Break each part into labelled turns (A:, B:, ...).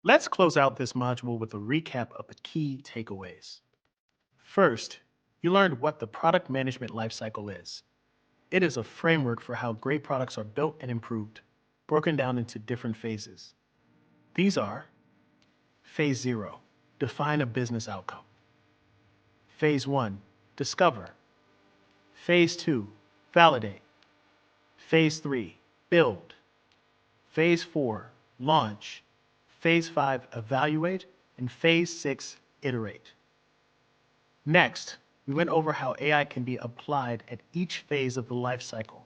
A: Let's close out this module with a recap of the key takeaways. First, you learned what the product management lifecycle is. It is a framework for how great products are built and improved, broken down into different phases. These are Phase 0, define a business outcome. Phase 1, discover. Phase 2, validate. Phase 3, build. Phase 4, launch. Phase 5, evaluate. And Phase 6, iterate. Next, we went over how AI can be applied at each phase of the life cycle.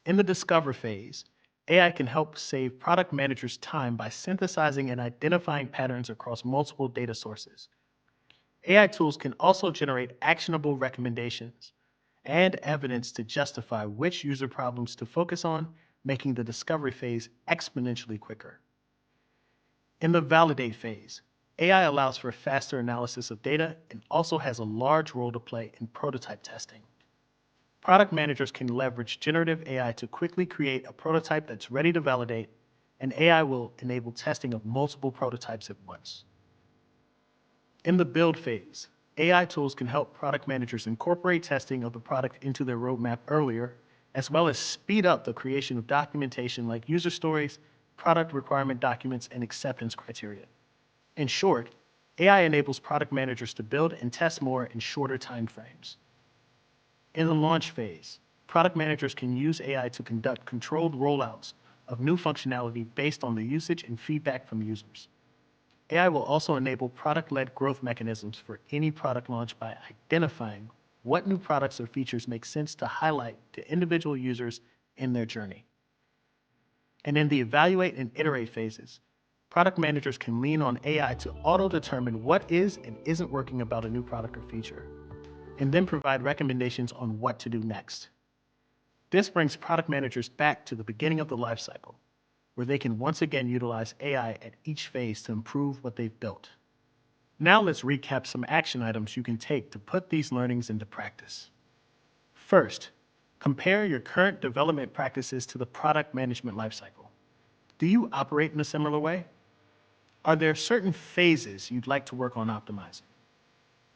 A: In the discover phase, AI can help save product managers time by synthesizing and identifying patterns across multiple data sources. AI tools can also generate actionable recommendations and evidence to justify which user problems to focus on, making the discovery phase exponentially quicker. In the validate phase, AI allows for faster analysis of data and also has a large role to play in prototype testing. Product managers can leverage generative AI to quickly create a prototype that's ready to validate, and AI will enable testing of multiple prototypes at once. In the build phase, AI tools can help product managers incorporate testing of the product into their roadmap earlier, as well as speed up the creation of documentation like user stories, product requirement documents, and acceptance criteria. In short, AI enables product managers to build and test more in shorter time frames. In the launch phase, product managers can use AI to conduct controlled rollouts of new functionality based on the usage and feedback from users. AI will also enable product-led growth mechanisms for any product launch by identifying what new products or features make sense to highlight to individual users in their journey. And in the evaluate and iterate phases, product managers can lean on AI to auto-determine what is and isn't working about a new product or feature, and then provide recommendations on what to do next. This brings product managers back to the beginning of the lifecycle, where they can once again utilize AI at each phase to improve what they've built. Now let's recap some action items you can take to put these learnings into practice. First, compare your current development practices to the product management lifecycle. Do you operate in a similar way? Are there certain phases you'd like to work on optimizing?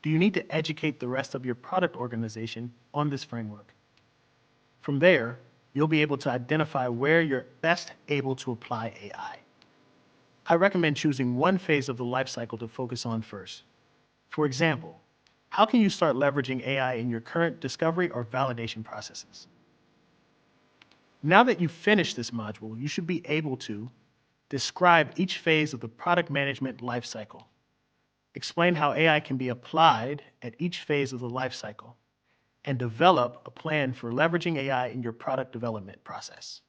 A: Do you need to educate the rest of your product organization on this framework? From there, you'll be able to identify where you're best able to apply AI. I recommend choosing one phase of the lifecycle to focus on first. For example, how can you start leveraging AI in your current discovery or validation processes? Now that you've finished this module, you should be able to describe each phase of the product management lifecycle, explain how AI can be applied at each phase of the lifecycle, and develop a plan for leveraging AI in your product development process.